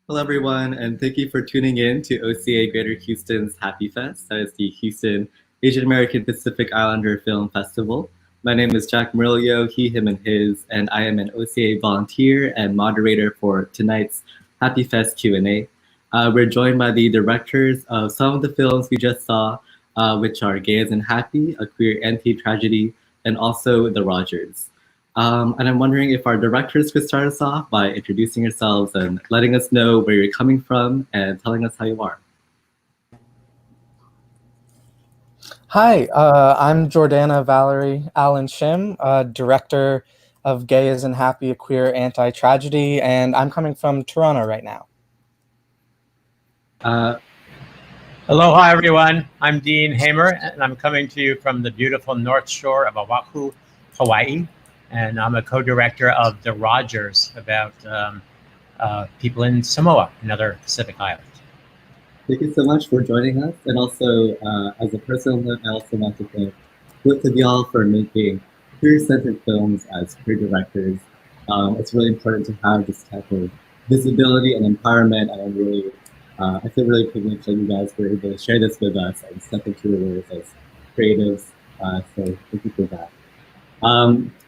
Hello, everyone, and thank you for tuning in to OCA Greater Houston's Happy Fest. That is the Houston Asian American Pacific Islander Film Festival. My name is Jack Murillo, he, him, and his, and I am an OCA volunteer and moderator for tonight's Happy Fest Q&A. We're joined by the directors of some of the films we just saw, which are Gay as in Happy, a queer anti-tragedy, and also The Rogers. And I'm wondering if our directors could start us off by introducing yourselves and letting us know where you're coming from and telling us how you are. Hi, I'm Jordana Valerie Allen-Shim, director of Gay as in Happy, a queer anti-tragedy, and I'm coming from Toronto right now. Aloha, everyone. I'm Dean Hamer, and I'm coming to you from the beautiful North Shore of Oahu, Hawaii, and I'm a co-director of The Rogers about people in Samoa and other Pacific islands. Thank you so much for joining us. And also, as a personal note, I also want to thank both of y'all for making queer-centered films as queer directors. It's really important to have this type of visibility and empowerment, and I feel really privileged that you guys were able to share this with us and step into your roles as creatives. So thank you for that.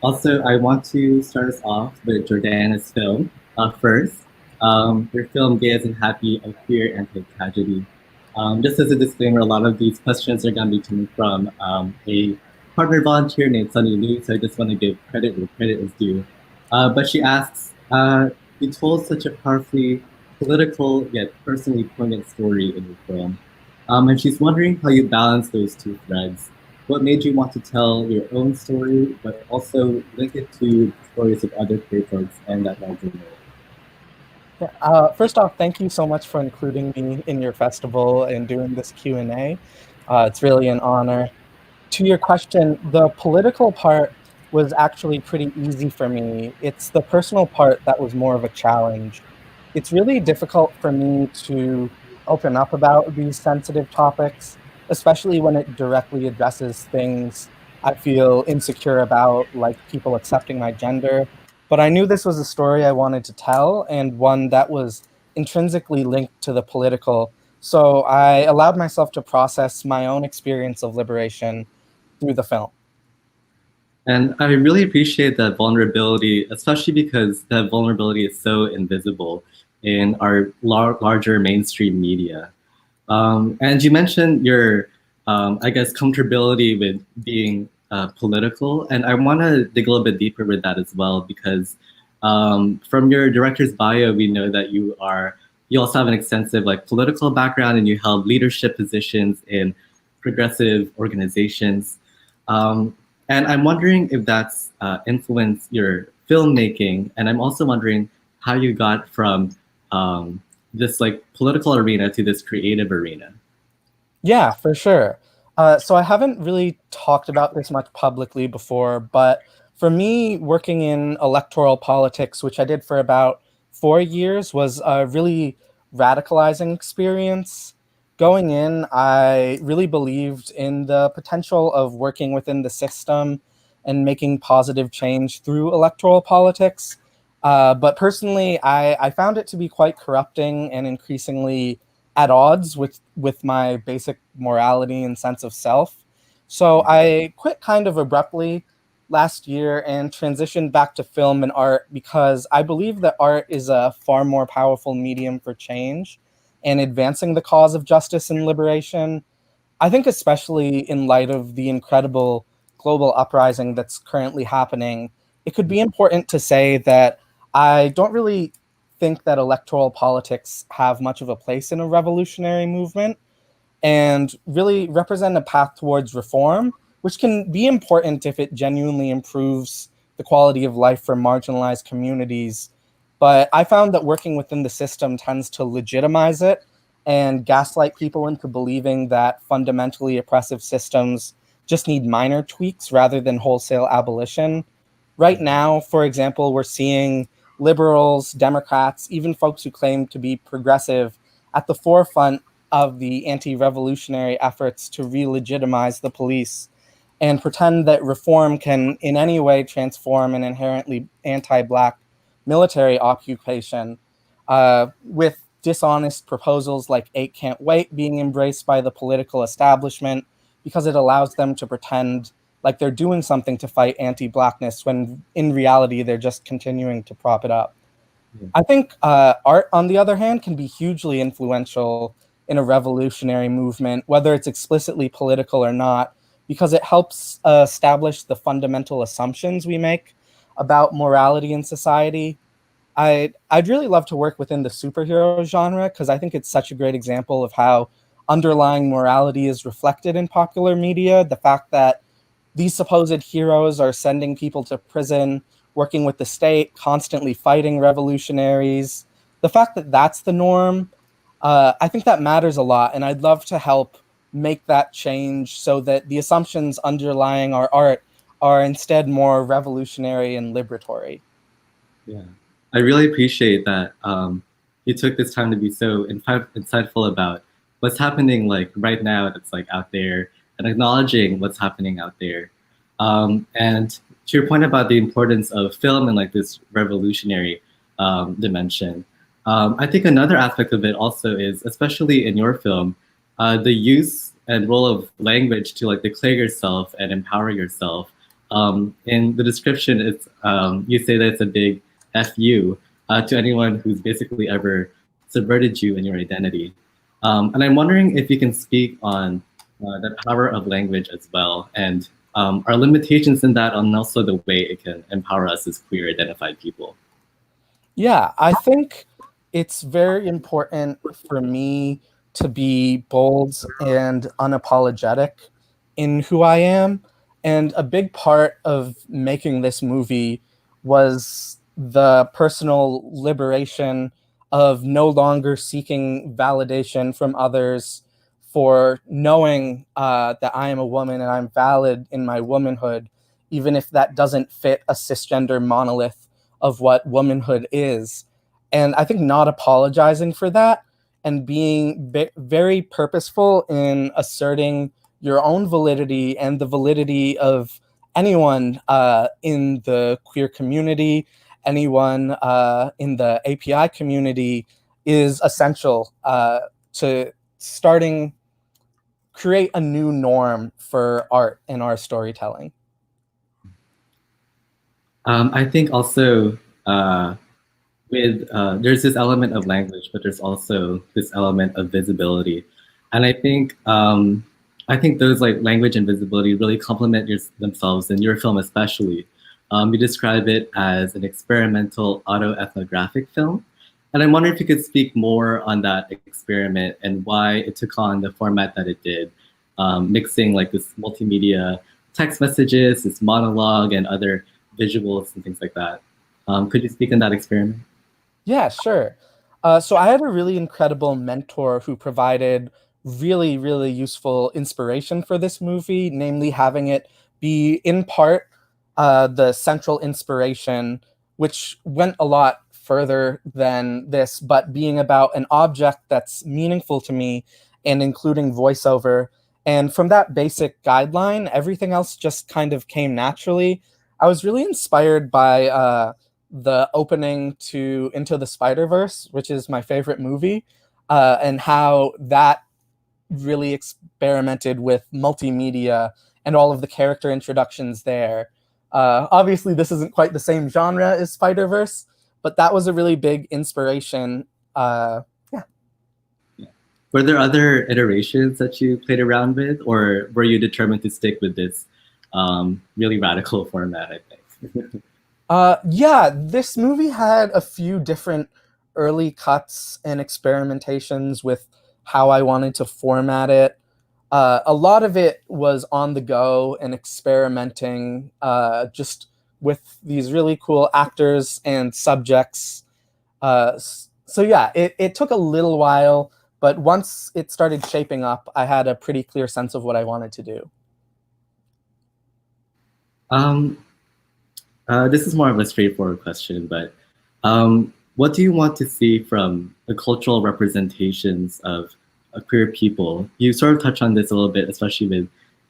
Also, I want to start us off with Jordana's film first. Your film, Gay as in Happy, a queer anti-tragedy. Just as a disclaimer, a lot of these questions are going to be coming from a partner volunteer named Sunny Liu, so I just want to give credit where credit is due. But she asks, you told such a powerfully political yet personally poignant story in your film. And she's wondering how you balance those two threads. What made you want to tell your own story, but also link it to stories of other queer folks and that larger world? Yeah, first off, thank you so much for including me in your festival and doing this Q&A. It's really an honor. To your question, the political part was actually pretty easy for me. It's the personal part that was more of a challenge. It's really difficult for me to open up about these sensitive topics, especially when it directly addresses things I feel insecure about, like people accepting my gender. But I knew this was a story I wanted to tell, and one that was intrinsically linked to the political. So I allowed myself to process my own experience of liberation through the film. And I really appreciate that vulnerability, especially because that vulnerability is so invisible in our larger mainstream media. And you mentioned your, I guess, comfortability with being political, and I want to dig a little bit deeper with that as well, because from your director's bio, we know that you also have an extensive political background, and you held leadership positions in progressive organizations. And I'm wondering if that's influenced your filmmaking, and I'm also wondering how you got from this political arena to this creative arena. Yeah, for sure. So I haven't really talked about this much publicly before, but for me, working in electoral politics, which I did for about 4 years, was a really radicalizing experience. Going in, I really believed in the potential of working within the system and making positive change through electoral politics. But personally, I found it to be quite corrupting and increasingly at odds with my basic morality and sense of self. So I quit kind of abruptly last year and transitioned back to film and art because I believe that art is a far more powerful medium for change and advancing the cause of justice and liberation. I think especially in light of the incredible global uprising that's currently happening, it could be important to say that I don't really think that electoral politics have much of a place in a revolutionary movement and really represent a path towards reform, which can be important if it genuinely improves the quality of life for marginalized communities. But I found that working within the system tends to legitimize it and gaslight people into believing that fundamentally oppressive systems just need minor tweaks rather than wholesale abolition. Right now, for example, we're seeing liberals, Democrats, even folks who claim to be progressive at the forefront of the anti-revolutionary efforts to re-legitimize the police and pretend that reform can in any way transform an inherently anti-Black military occupation. With dishonest proposals like 8 Can't Wait being embraced by the political establishment because it allows them to pretend like they're doing something to fight anti-Blackness when in reality they're just continuing to prop it up. Yeah. I think art, on the other hand, can be hugely influential in a revolutionary movement, whether it's explicitly political or not, because it helps establish the fundamental assumptions we make about morality in society. I'd really love to work within the superhero genre because I think it's such a great example of how underlying morality is reflected in popular media. The fact that these supposed heroes are sending people to prison, working with the state, constantly fighting revolutionaries. The fact that that's the norm, I think that matters a lot. And I'd love to help make that change so that the assumptions underlying our art are instead more revolutionary and liberatory. Yeah, I really appreciate that you took this time to be so insightful about what's happening like right now that's like out there and acknowledging what's happening out there. And to your point about the importance of film and like this revolutionary dimension, I think another aspect of it also is, especially in your film, the use and role of language to like declare yourself and empower yourself. In the description, it's you say that it's a big FU to anyone who's basically ever subverted you and your identity. And I'm wondering if you can speak on the power of language as well, and our limitations in that, and also the way it can empower us as queer identified people. Yeah, I think it's very important for me to be bold and unapologetic in who I am. And a big part of making this movie was the personal liberation of no longer seeking validation from others for knowing that I am a woman and I'm valid in my womanhood, even if that doesn't fit a cisgender monolith of what womanhood is. And I think not apologizing for that and being very purposeful in asserting your own validity and the validity of anyone in the queer community, anyone in the API community is essential to create a new norm for art and our storytelling. I think also with there's this element of language, but there's also this element of visibility, and I think those like language and visibility really complement themselves in your film especially. You describe it as an experimental autoethnographic film, and I'm wondering if you could speak more on that experiment and why it took on the format that it did, mixing like this multimedia text messages, this monologue, and other visuals and things like that. Could you speak on that experiment? Yeah, sure. So I had a really incredible mentor who provided really, really useful inspiration for this movie, namely having it be in part the central inspiration, which went a lot further than this, but being about an object that's meaningful to me and including voiceover. And from that basic guideline, everything else just kind of came naturally. I was really inspired by the opening to Into the Spider-Verse, which is my favorite movie, and how that really experimented with multimedia and all of the character introductions there. Obviously, this isn't quite the same genre as Spider-Verse, but that was a really big inspiration. Yeah. Were there other iterations that you played around with, or were you determined to stick with this really radical format, I think? Yeah, this movie had a few different early cuts and experimentations with how I wanted to format it. A lot of it was on the go and experimenting just with these really cool actors and subjects. So yeah, it took a little while, but once it started shaping up, I had a pretty clear sense of what I wanted to do. This is more of a straightforward question, but what do you want to see from the cultural representations of queer people? You sort of touch on this a little bit, especially with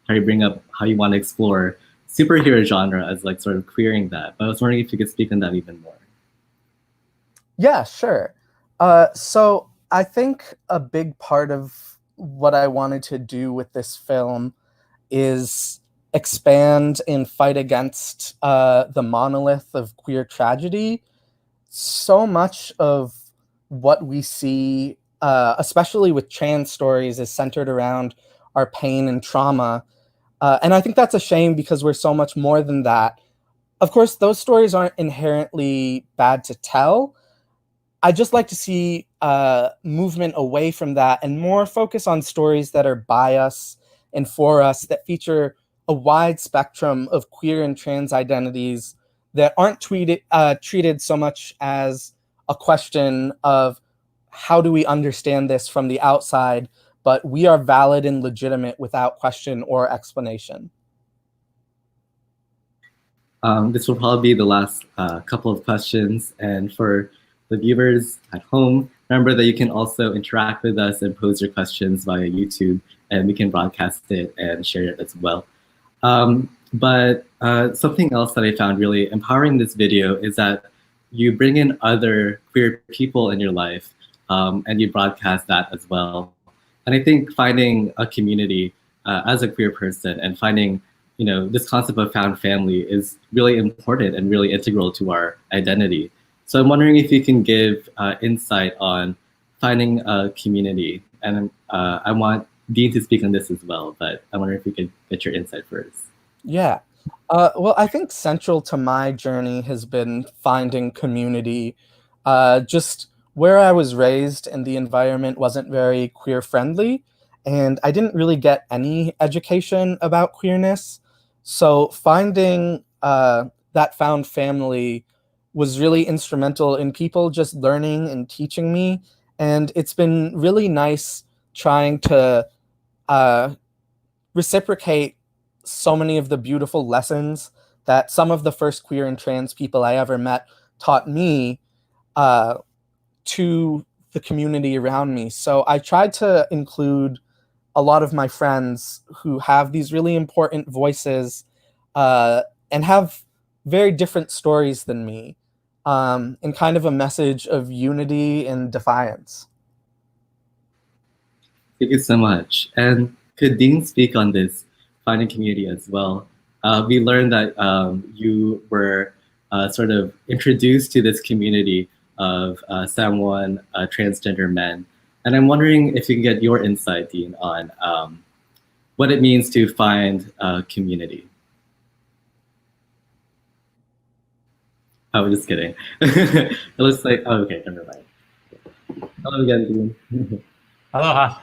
how you bring up how you want to explore superhero genre as like sort of queering that. But I was wondering if you could speak on that even more. Yeah, sure. So I think a big part of what I wanted to do with this film is expand and fight against the monolith of queer tragedy. So much of what we see, especially with trans stories, is centered around our pain and trauma. And I think that's a shame because we're so much more than that. Of course, those stories aren't inherently bad to tell. I just like to see movement away from that and more focus on stories that are by us and for us, that feature a wide spectrum of queer and trans identities that aren't treated so much as a question of how do we understand this from the outside, but we are valid and legitimate without question or explanation. This will probably be the last couple of questions. And for the viewers at home, remember that you can also interact with us and pose your questions via YouTube, and we can broadcast it and share it as well. But something else that I found really empowering in this video is that you bring in other queer people in your life, and you broadcast that as well. And I think finding a community as a queer person and finding this concept of found family is really important and really integral to our identity. So I'm wondering if you can give insight on finding a community. And I want Dean to speak on this as well, but I wonder if we could get your insight first. Yeah. Well, I think central to my journey has been finding community. Just where I was raised and the environment wasn't very queer friendly, and I didn't really get any education about queerness. So finding that found family was really instrumental in people just learning and teaching me. And it's been really nice trying to reciprocate so many of the beautiful lessons that some of the first queer and trans people I ever met taught me to the community around me. So I tried to include a lot of my friends who have these really important voices and have very different stories than me, in kind of a message of unity and defiance. Thank you so much. And could Dean speak on this finding community as well? We learned that you were sort of introduced to this community of Samoan transgender men. And I'm wondering if you can get your insight, Dean, on what it means to find a community. Oh, just kidding. It looks like, oh, okay, never mind. Hello again, Dean. Aloha.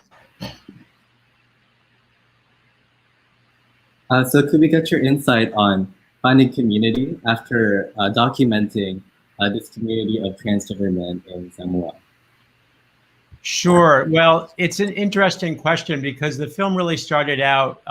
So could we get your insight on finding community after documenting this community of transgender men in Samoa? Sure. Well, it's an interesting question because the film really started out,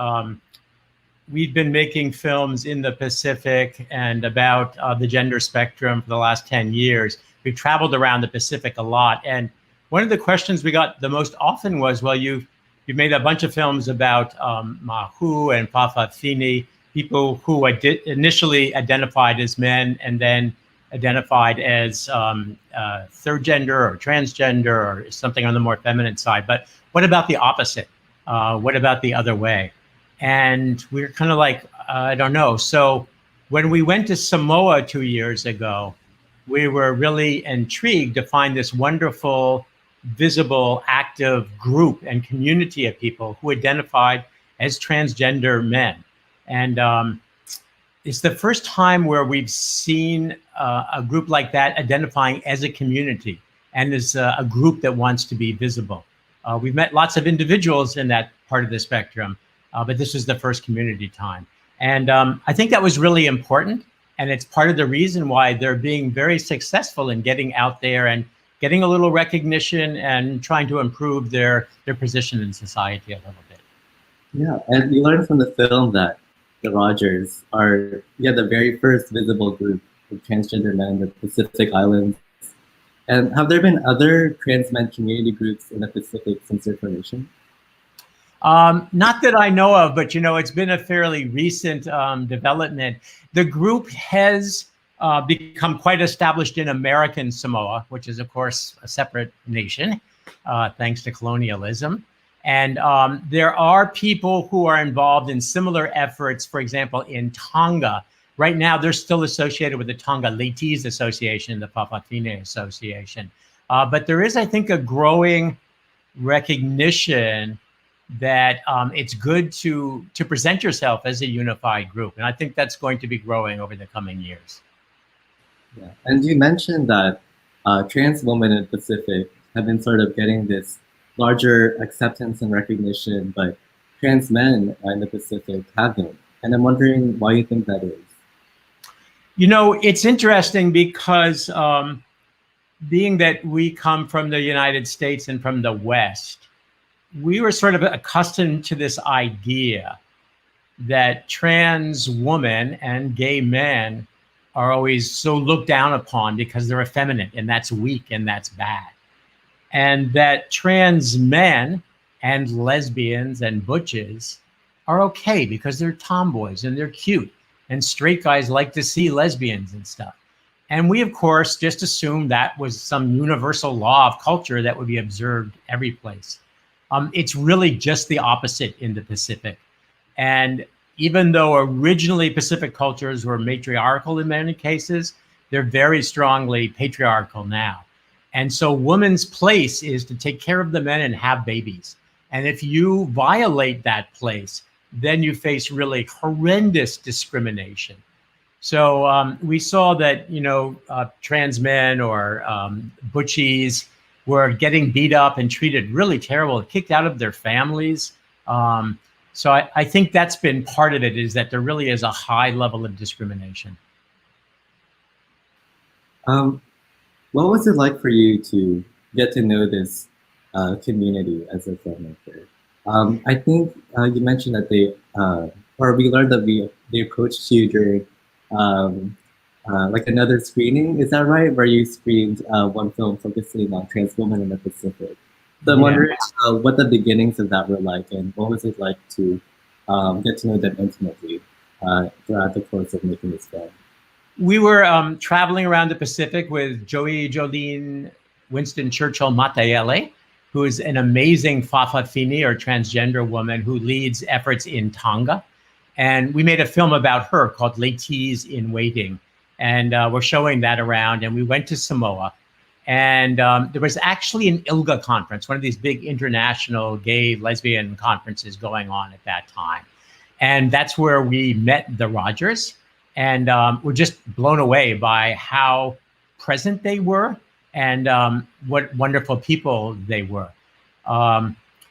we've been making films in the Pacific and about the gender spectrum for the last 10 years. We've traveled around the Pacific a lot. And one of the questions we got the most often was, well, you've made a bunch of films about Mahu and Fa'afafine, people who initially identified as men and then identified as third gender or transgender or something on the more feminine side. But what about the opposite? What about the other way? And we were kind of like, I don't know. So when we went to Samoa 2 years ago, we were really intrigued to find this wonderful, visible, active group and community of people who identified as transgender men. And it's the first time where we've seen a group like that identifying as a community and as a group that wants to be visible. We've met lots of individuals in that part of the spectrum, but this was the first community time. And I think that was really important. And it's part of the reason why they're being very successful in getting out there and getting a little recognition and trying to improve their position in society a little bit. Yeah, and we learned from the film that the Rogers are the very first visible group of transgender men in the Pacific Islands. And have there been other trans men community groups in the Pacific since their formation? Not that I know of, but it's been a fairly recent development. The group has become quite established in American Samoa, which is, of course, a separate nation. thanks to colonialism. And there are people who are involved in similar efforts, for example, in Tonga. Right now, they're still associated with the Tonga Ladies Association, the Fa'afafine Association. But there is, I think, a growing recognition that it's good to present yourself as a unified group. And I think that's going to be growing over the coming years. Yeah. And you mentioned that trans women in the Pacific have been sort of getting this larger acceptance and recognition, but trans men in the Pacific haven't. And I'm wondering why you think that is. You know, it's interesting because being that we come from the United States and from the West, we were sort of accustomed to this idea that trans women and gay men are always so looked down upon because they're effeminate, and that's weak and that's bad. And that trans men and lesbians and butches are okay because they're tomboys and they're cute, and straight guys like to see lesbians and stuff. And we, of course, just assumed that was some universal law of culture that would be observed every place. It's really just the opposite in the Pacific. And even though originally Pacific cultures were matriarchal in many cases, they're very strongly patriarchal now. And so women's place is to take care of the men and have babies. And if you violate that place, then you face really horrendous discrimination. So we saw that, you know, trans men or butchies were getting beat up and treated really terrible, kicked out of their families. So I think that's been part of it, is that there really is a high level of discrimination. What was it like for you to get to know this community as a filmmaker? I think you mentioned that we learned that they approached you during like another screening, is that right? Where you screened one film focusing on trans women in the Pacific. So I'm wondering what the beginnings of that were like, and what was it like to get to know them intimately throughout the course of making this film? We were traveling around the Pacific with Joey Jolene Winston Churchill Matayele, who is an amazing Fa'afafine or transgender woman who leads efforts in Tonga. And we made a film about her called Ladies in Waiting. And we're showing that around. And we went to Samoa. And there was actually an ILGA conference, one of these big international gay lesbian conferences going on at that time. And that's where we met the Rogers. And we're just blown away by how present they were and what wonderful people they were.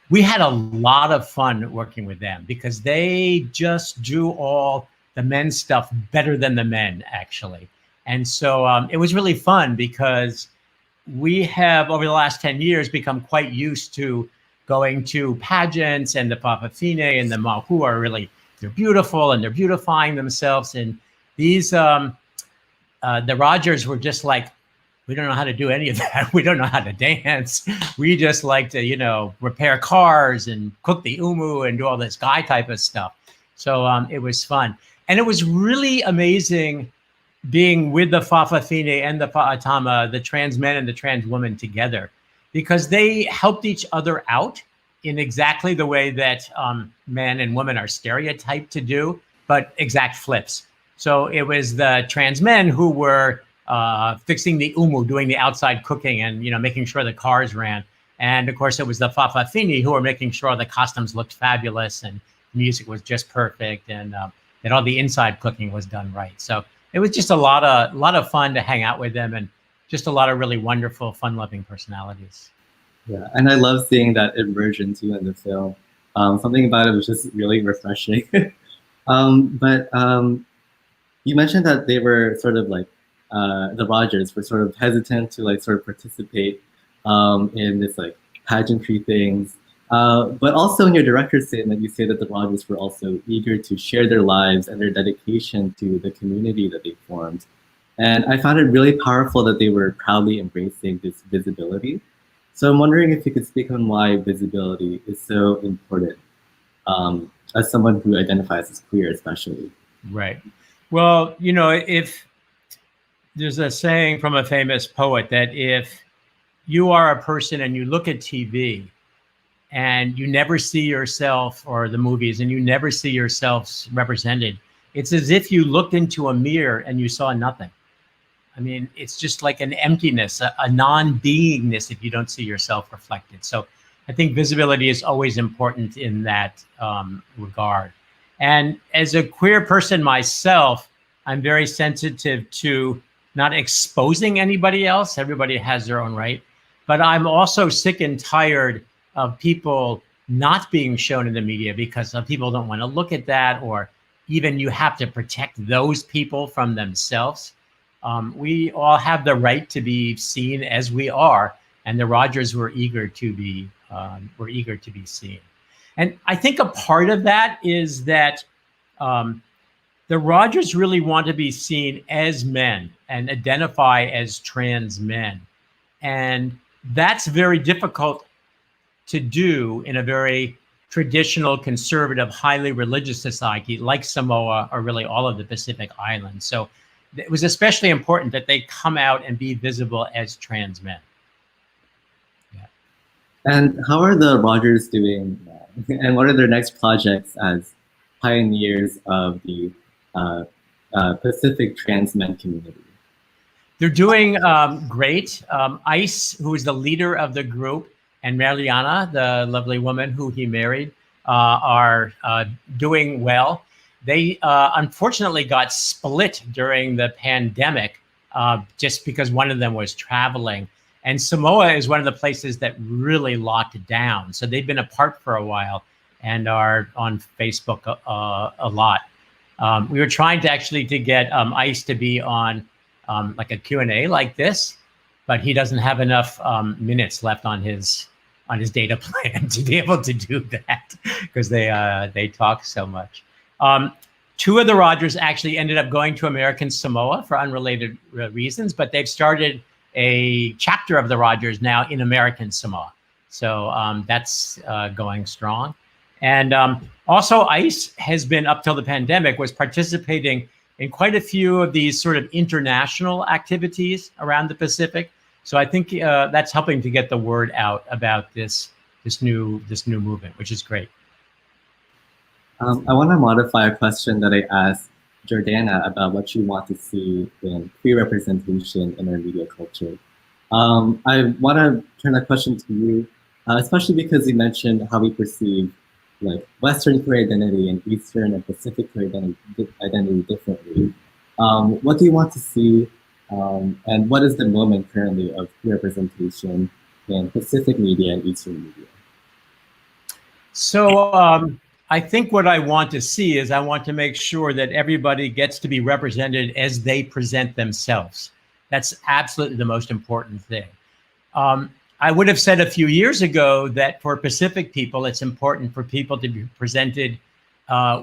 We had a lot of fun working with them because they just do all the men's stuff better than the men, actually. And so it was really fun because we have, over the last 10 years, become quite used to going to pageants, and the Fa'afafine and the Mahu are really, they're beautiful and they're beautifying themselves. And these, the Rogers were just like, we don't know how to do any of that. We don't know how to dance. We just like to, you know, repair cars and cook the umu and do all this guy type of stuff. So it was fun. And it was really amazing being with the Fa'afafine and the Fa'atama, the trans men and the trans women together, because they helped each other out in exactly the way that men and women are stereotyped to do, but exact flips. So it was the trans men who were fixing the umu, doing the outside cooking and, you know, making sure the cars ran. And of course, it was the Fa'afafine who were making sure the costumes looked fabulous and music was just perfect, and that all the inside cooking was done right. So it was just a lot of fun to hang out with them, and just a lot of really wonderful, fun-loving personalities. Yeah, and I love seeing that immersion too in the film. Something about it was just really refreshing. But you mentioned that they were sort of like, the Rogers were sort of hesitant to like sort of participate in this like pageantry things. But also in your director's statement, you say that the Rogers were also eager to share their lives and their dedication to the community that they formed. And I found it really powerful that they were proudly embracing this visibility. So I'm wondering if you could speak on why visibility is so important as someone who identifies as queer, especially. Right. Well, you know, if there's a saying from a famous poet that if you are a person and you look at TV and you never see yourself, or the movies, and you never see yourself represented, it's as if you looked into a mirror and you saw nothing. I mean, it's just like an emptiness, a non-beingness if you don't see yourself reflected. So I think visibility is always important in that regard. And as a queer person myself, I'm very sensitive to not exposing anybody else. Everybody has their own right. But I'm also sick and tired of people not being shown in the media because people don't want to look at that, or even you have to protect those people from themselves. We all have the right to be seen as we are, and the Rogers were eager to be seen. And I think a part of that is that the Rogers really want to be seen as men and identify as trans men, and that's very difficult to do in a very traditional, conservative, highly religious society like Samoa, or really all of the Pacific Islands. So it was especially important that they come out and be visible as trans men. Yeah. And how are the Rogers doing now? And what are their next projects as pioneers of the Pacific trans men community? They're doing great. Ice, who is the leader of the group, and Mariana, the lovely woman who he married, are doing well. They unfortunately got split during the pandemic just because one of them was traveling. And Samoa is one of the places that really locked down. So they've been apart for a while and are on Facebook a lot. We were trying to actually get Ice to be on like a Q&A like this, but he doesn't have enough minutes left on his data plan to be able to do that because they talk so much. Two of the Rogers actually ended up going to American Samoa for unrelated reasons, but they've started a chapter of the Rogers now in American Samoa. So that's going strong. And also Ice has been, up till the pandemic, was participating in quite a few of these sort of international activities around the Pacific. So I think that's helping to get the word out about this new movement, which is great. I want to modify a question that I asked Jordana about what you want to see in queer representation in our media culture. I want to turn that question to you, especially because you mentioned how we perceive like Western queer identity and Eastern and Pacific queer identity differently. What do you want to see, and what is the moment currently of queer representation in Pacific media and Eastern media? So I think what I want to see is I want to make sure that everybody gets to be represented as they present themselves. That's absolutely the most important thing. I would have said a few years ago that for Pacific people, it's important for people to be presented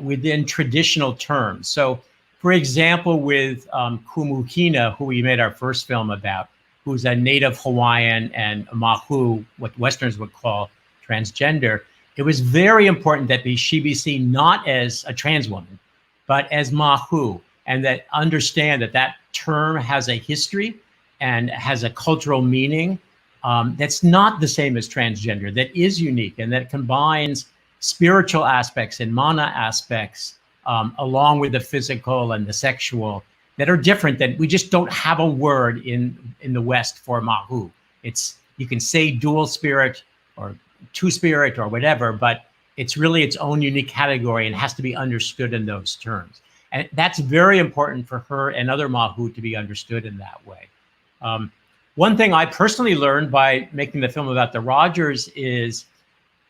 within traditional terms. So, for example, with Kumuhina, who we made our first film about, who's a native Hawaiian and Mahu, what Westerners would call transgender, it was very important that she be seen not as a trans woman, but as Mahu, and that understand that that term has a history and has a cultural meaning that's not the same as transgender, that is unique, and that combines spiritual aspects and mana aspects along with the physical and the sexual that are different. That we just don't have a word in the West for Mahu. You can say dual spirit or two spirit or whatever, but it's really its own unique category and has to be understood in those terms. And that's very important for her and other Mahu to be understood in that way. One thing I personally learned by making the film about the Rogers is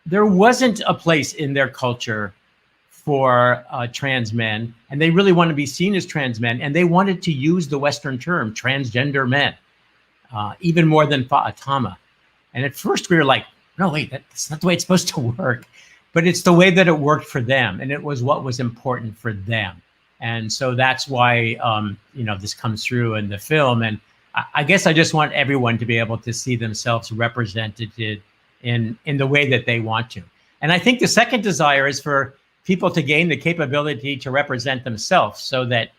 there wasn't a place in their culture for trans men, and they really want to be seen as trans men, and they wanted to use the Western term transgender men, even more than fa'atama. And at first we were like, no, wait, that's not the way it's supposed to work. But it's the way that it worked for them, and it was what was important for them. And so that's why this comes through in the film. And I guess I just want everyone to be able to see themselves represented in the way that they want to. And I think the second desire is for people to gain the capability to represent themselves so that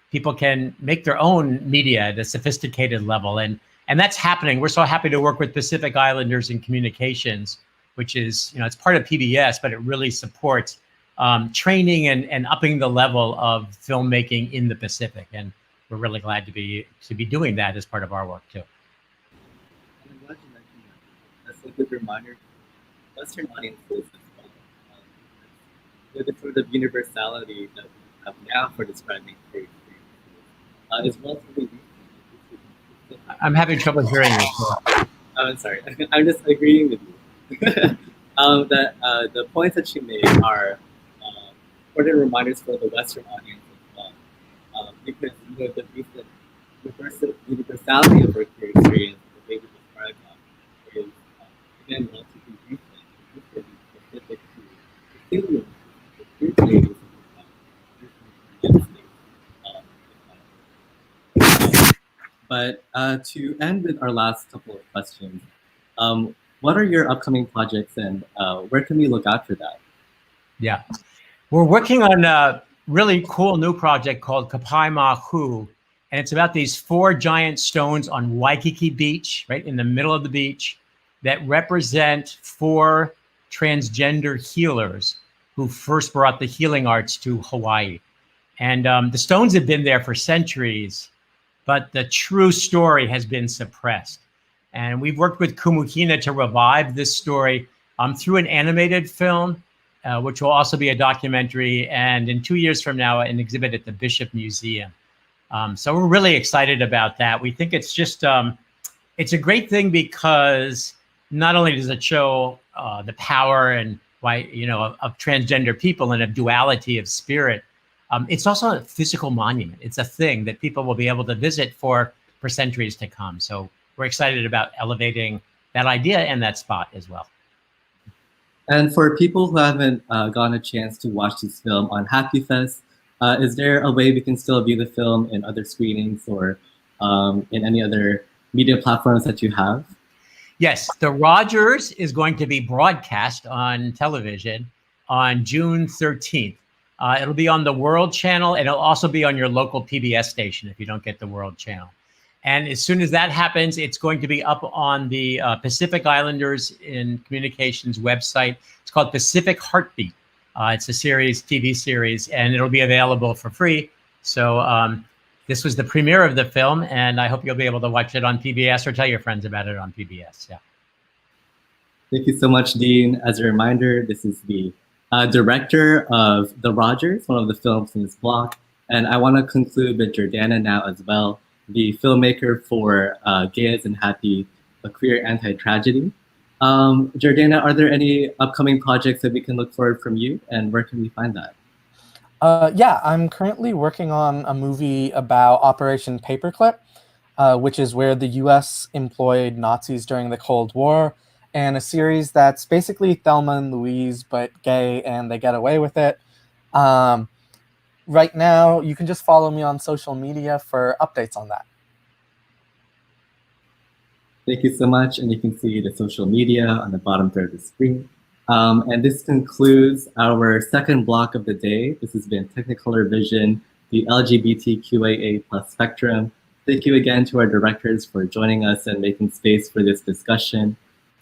people can make their own media at a sophisticated level. And And that's happening. We're so happy to work with Pacific Islanders in Communications, which is, it's part of PBS, but it really supports training and upping the level of filmmaking in the Pacific. And we're really glad to be doing that as part of our work too. I'm glad you mentioned that. That's a good reminder to Western audiences as well. The sort of universality that we have now for describing queer experiences is relatively recent. I'm having trouble hearing you. Oh, I'm sorry. I'm just agreeing with you. That the points that you made are important reminders for the Western audience as well. Because the recent universality of our queer experience, the way we describe that, is again relatively recent. It used to be specific to the aliens, the queer communities in the United States. But to end with our last couple of questions, what are your upcoming projects and where can we look out for that? Yeah, we're working on a really cool new project called Kapai Mahu, and it's about these 4 giant stones on Waikiki Beach, right in the middle of the beach, that represent 4 transgender healers who first brought the healing arts to Hawaii. And the stones have been there for centuries, but the true story has been suppressed. And we've worked with Kumukina to revive this story through an animated film, which will also be a documentary, and in 2 years from now, an exhibit at the Bishop Museum. So we're really excited about that. We think it's just, it's a great thing because not only does it show the power and why, of transgender people and a duality of spirit, it's also a physical monument. It's a thing that people will be able to visit for centuries to come. So we're excited about elevating that idea and that spot as well. And for people who haven't gotten a chance to watch this film on Happy Fest, is there a way we can still view the film in other screenings or in any other media platforms that you have? Yes, The Rogers is going to be broadcast on television on June 13th. It'll be on the World Channel, and it'll also be on your local PBS station if you don't get the World Channel. And as soon as that happens, it's going to be up on the Pacific Islanders in Communications website. It's called Pacific Heartbeat. It's a TV series, and it'll be available for free. So this was the premiere of the film, and I hope you'll be able to watch it on PBS or tell your friends about it on PBS. Yeah. Thank you so much, Dean. As a reminder, this is the director of The Rogers, one of the films in this block. And I want to conclude with Jordana now as well, the filmmaker for Gay As and Happy, a queer anti-tragedy. Jordana, are there any upcoming projects that we can look forward from you, and where can we find that? Yeah, I'm currently working on a movie about Operation Paperclip, which is where the US employed Nazis during the Cold War, and a series that's basically Thelma and Louise, but gay, and they get away with it. Right now, you can just follow me on social media for updates on that. Thank you so much, and you can see the social media on the bottom third of the screen. And this concludes our second block of the day. This has been Technicolor Vision, the LGBTQIA+ spectrum. Thank you again to our directors for joining us and making space for this discussion.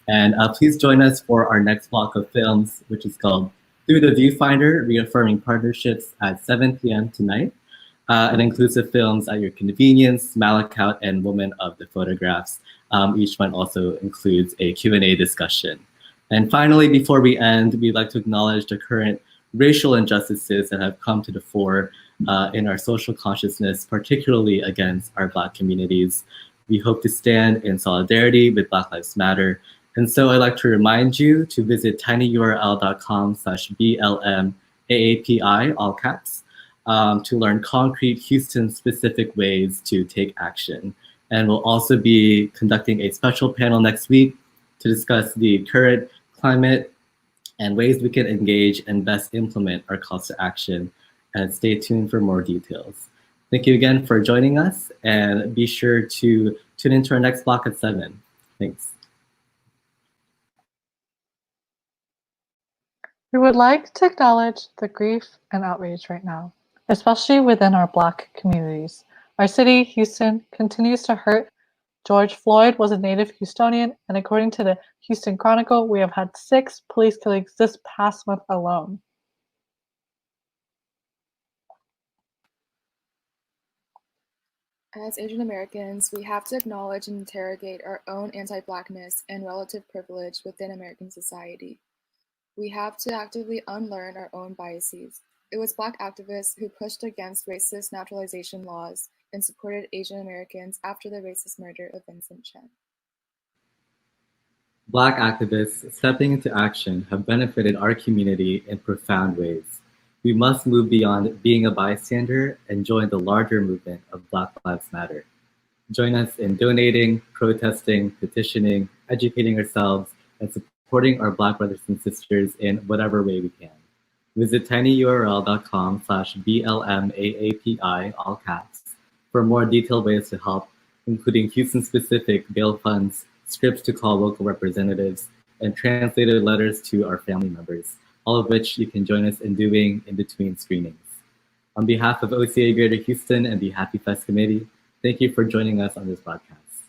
And please join us for our next block of films, which is called Through the Viewfinder, Reaffirming Partnerships at 7 p.m. tonight. It includes the films At Your Convenience, Malachite, and Woman of the Photographs. Each one also includes a Q&A discussion. And finally, before we end, we'd like to acknowledge the current racial injustices that have come to the fore in our social consciousness, particularly against our Black communities. We hope to stand in solidarity with Black Lives Matter. And so I'd like to remind you to visit tinyurl.com/BLMAAPI, all caps, to learn concrete Houston-specific ways to take action. And we'll also be conducting a special panel next week to discuss the current climate and ways we can engage and best implement our calls to action. And stay tuned for more details. Thank you again for joining us, and be sure to tune into our next block at 7. Thanks. We would like to acknowledge the grief and outrage right now, especially within our Black communities. Our city, Houston, continues to hurt George Floyd was a native Houstonian, and according to the Houston Chronicle, we have had 6 police killings this past month alone. As Asian Americans, we have to acknowledge and interrogate our own anti-Blackness and relative privilege within American society. We have to actively unlearn our own biases. It was Black activists who pushed against racist naturalization laws and supported Asian Americans after the racist murder of Vincent Chen. Black activists stepping into action have benefited our community in profound ways. We must move beyond being a bystander and join the larger movement of Black Lives Matter. Join us in donating, protesting, petitioning, educating ourselves, and supporting our Black brothers and sisters in whatever way we can. Visit tinyurl.com/BLMAAPI, all caps, for more detailed ways to help, including Houston-specific bail funds, scripts to call local representatives, and translated letters to our family members, all of which you can join us in doing in between screenings. On behalf of OCA Greater Houston and the Happy Fest Committee, thank you for joining us on this podcast.